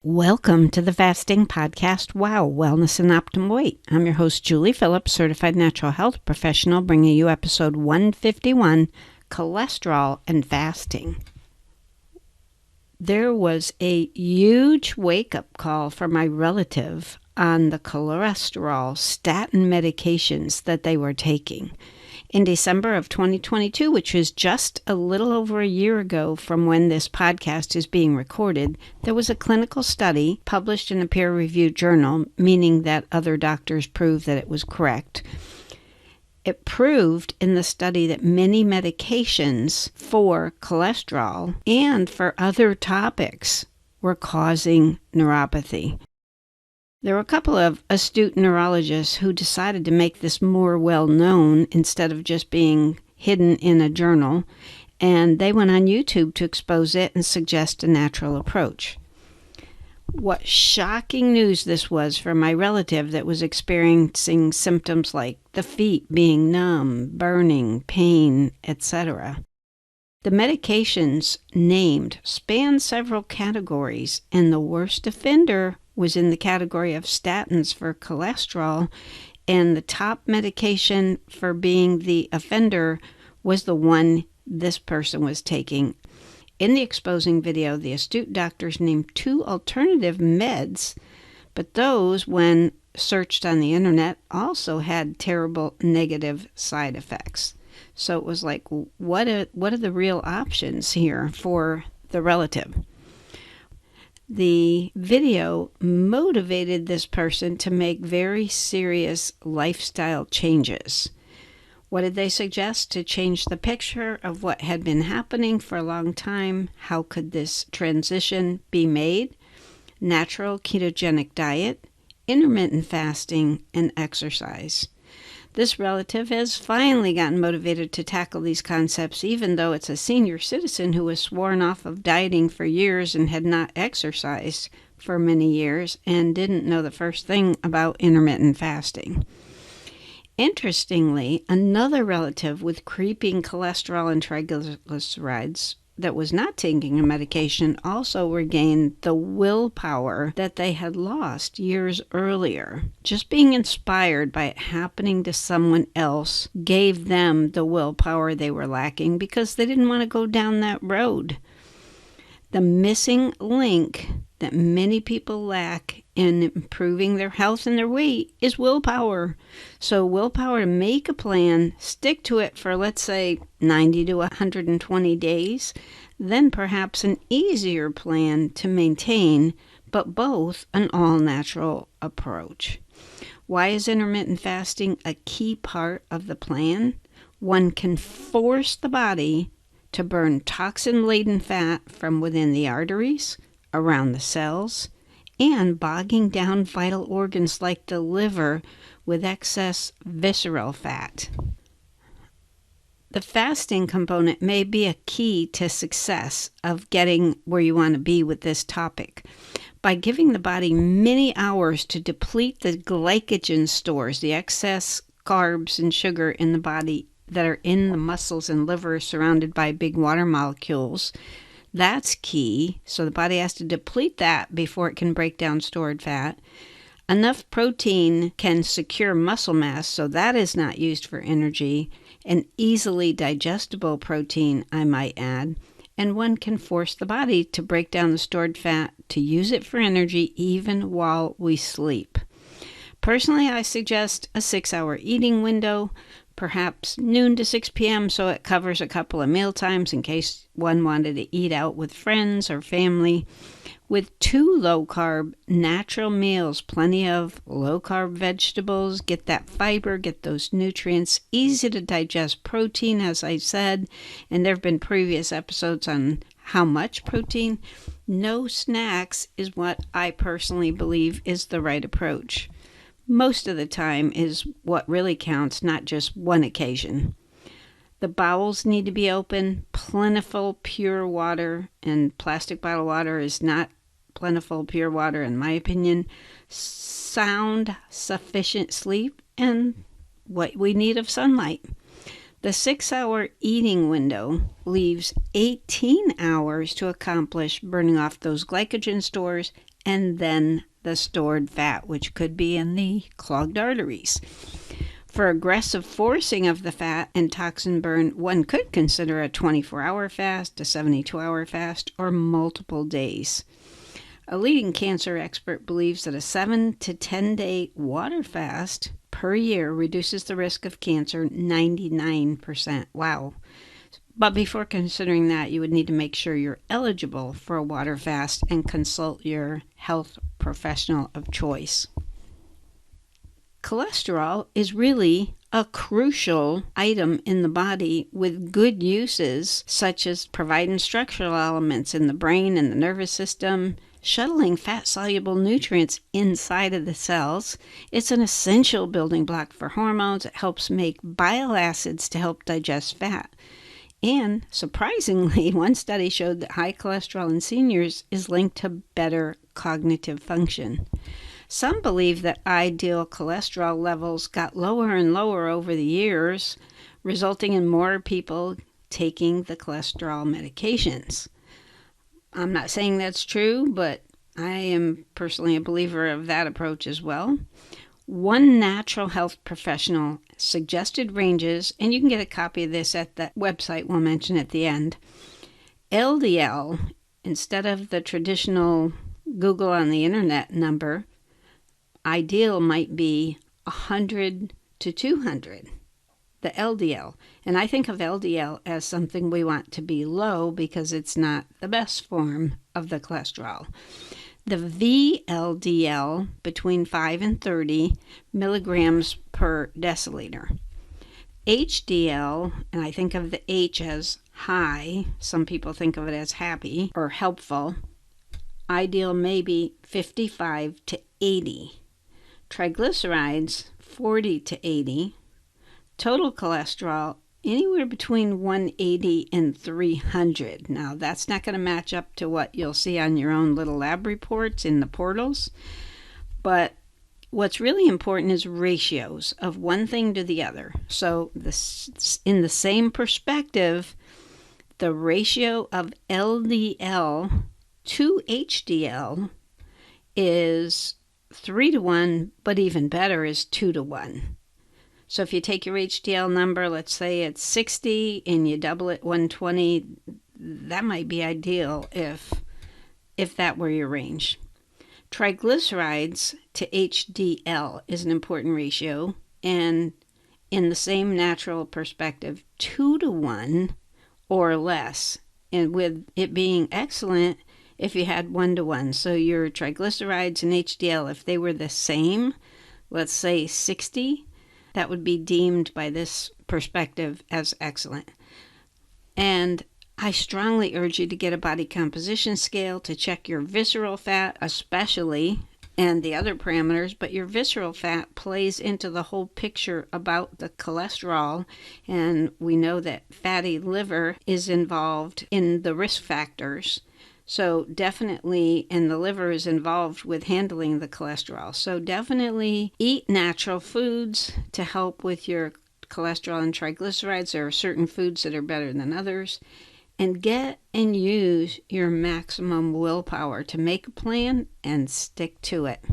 Welcome to the Fasting Podcast, Wow, Wellness and Optimal Weight. I'm your host, Julie Phillips, certified natural health professional, bringing you episode 151, Cholesterol and Fasting. There was a huge wake-up call for my relative on the cholesterol statin medications that they were taking. In December of 2022, which is just a little over a year ago from when this podcast is being recorded, there was a clinical study published in a peer-reviewed journal, meaning that other doctors proved that it was correct. It proved in the study that many medications for cholesterol and for other topics were causing neuropathy. There were a couple of astute neurologists who decided to make this more well-known instead of just being hidden in a journal, and they went on YouTube to expose it and suggest a natural approach. What shocking news this was for my relative that was experiencing symptoms like the feet being numb, burning, pain, etc. The medications named span several categories, and the worst offender was in the category of statins for cholesterol, and the top medication for being the offender was the one this person was taking. In the exposing video, the astute doctors named two alternative meds, but those, when searched on the internet, also had terrible negative side effects. So it was like, what are the real options here for the relative? The video motivated this person to make very serious lifestyle changes. What did they suggest to change the picture of what had been happening for a long time? How could this transition be made? Natural ketogenic diet, intermittent fasting, and exercise. This relative has finally gotten motivated to tackle these concepts, even though it's a senior citizen who was sworn off of dieting for years and had not exercised for many years and didn't know the first thing about intermittent fasting. Interestingly, another relative with creeping cholesterol and triglycerides that was not taking a medication also regained the willpower that they had lost years earlier. Just being inspired by it happening to someone else gave them the willpower they were lacking because they didn't want to go down that road. The missing link that many people lack in improving their health and their weight is willpower. So willpower to make a plan, stick to it for, let's say, 90 to 120 days, then perhaps an easier plan to maintain, but both an all-natural approach. Why is intermittent fasting a key part of the plan? One can force the body to burn toxin-laden fat from within the arteries, around the cells, and bogging down vital organs like the liver with excess visceral fat. The fasting component may be a key to success of getting where you want to be with this topic. By giving the body many hours to deplete the glycogen stores, the excess carbs and sugar in the body that are in the muscles and liver surrounded by big water molecules, that's key. So the body has to deplete that before it can break down stored fat. Enough protein can secure muscle mass, so that is not used for energy. An easily digestible protein, I might add. And one can force the body to break down the stored fat to use it for energy even while we sleep. Personally, I suggest a 6-hour eating window, perhaps noon to 6 p.m., so it covers a couple of meal times in case one wanted to eat out with friends or family. With 2 low-carb natural meals, plenty of low-carb vegetables, get that fiber, get those nutrients, easy to digest protein, as I said, and there have been previous episodes on how much protein. No snacks is what I personally believe is the right approach. Most of the time is what really counts, not just one occasion. The bowels need to be open, plentiful pure water, and plastic bottle water is not plentiful pure water in my opinion. Sound, sufficient sleep, and what we need of sunlight. The 6-hour eating window leaves 18 hours to accomplish burning off those glycogen stores and then the stored fat, which could be in the clogged arteries. For aggressive forcing of the fat and toxin burn, one could consider a 24-hour fast, a 72-hour fast, or multiple days. A leading cancer expert believes that a 7 to 10-day water fast per year reduces the risk of cancer 99%. Wow. But before considering that, you would need to make sure you're eligible for a water fast and consult your health professional of choice. Cholesterol is really a crucial item in the body with good uses, such as providing structural elements in the brain and the nervous system, shuttling fat-soluble nutrients inside of the cells. It's an essential building block for hormones. It helps make bile acids to help digest fat. And surprisingly, one study showed that high cholesterol in seniors is linked to better cognitive function. Some believe that ideal cholesterol levels got lower and lower over the years, resulting in more people taking the cholesterol medications. I'm not saying that's true, but I am personally a believer of that approach as well. One natural health professional suggested ranges, and you can get a copy of this at the website we'll mention at the end. LDL, instead of the traditional Google on the internet number, ideal might be 100 to 200, the LDL. And I think of LDL as something we want to be low because it's not the best form of the cholesterol. The VLDL between 5 and 30 milligrams per deciliter. HDL, and I think of the H as high, some people think of it as happy or helpful, ideal maybe 55 to 80. Triglycerides, 40 to 80. Total cholesterol, anywhere between 180 and 300. Now, that's not going to match up to what you'll see on your own little lab reports in the portals. But what's really important is ratios of one thing to the other. So in the same perspective, the ratio of LDL to HDL is 3 to 1, but even better is 2 to 1. So if you take your HDL number, let's say it's 60, and you double it 120, that might be ideal if that were your range. Triglycerides to HDL is an important ratio, and in the same natural perspective, 2 to 1 or less, and with it being excellent if you had 1 to 1. So your triglycerides and HDL, if they were the same, let's say 60, that would be deemed by this perspective as excellent. And I strongly urge you to get a body composition scale to check your visceral fat, especially, and the other parameters, but your visceral fat plays into the whole picture about the cholesterol, and we know that fatty liver is involved in the risk factors. So definitely, and the liver is involved with handling the cholesterol. So definitely eat natural foods to help with your cholesterol and triglycerides. There are certain foods that are better than others. And get and use your maximum willpower to make a plan and stick to it.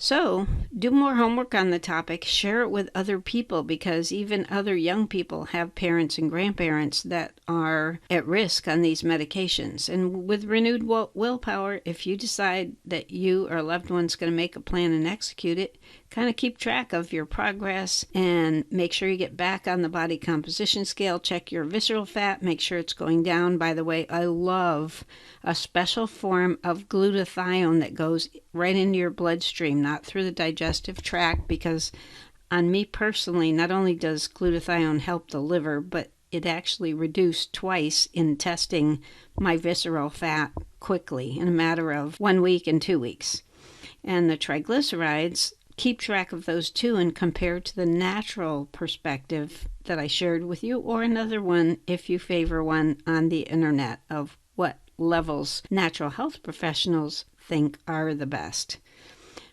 So, do more homework on the topic, share it with other people, because even other young people have parents and grandparents that are at risk on these medications. And with renewed willpower, if you decide that you or a loved one's going to make a plan and execute it, kind of keep track of your progress and make sure you get back on the body composition scale. Check your visceral fat, make sure it's going down. By the way, I love a special form of glutathione that goes right into your bloodstream, not through the digestive tract, because on me personally, not only does glutathione help the liver, but it actually reduced twice in testing my visceral fat quickly in a matter of 1 week and 2 weeks. And the triglycerides, keep track of those too and compare to the natural perspective that I shared with you, or another one if you favor one on the internet of what levels natural health professionals think are the best.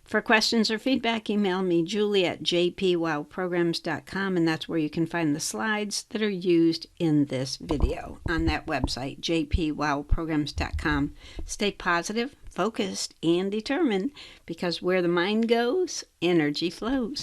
For questions or feedback, email me, julie@jpwowprograms.com, and that's where you can find the slides that are used in this video on that website, jpwowprograms.com. Stay positive, focused, and determined, because where the mind goes, energy flows.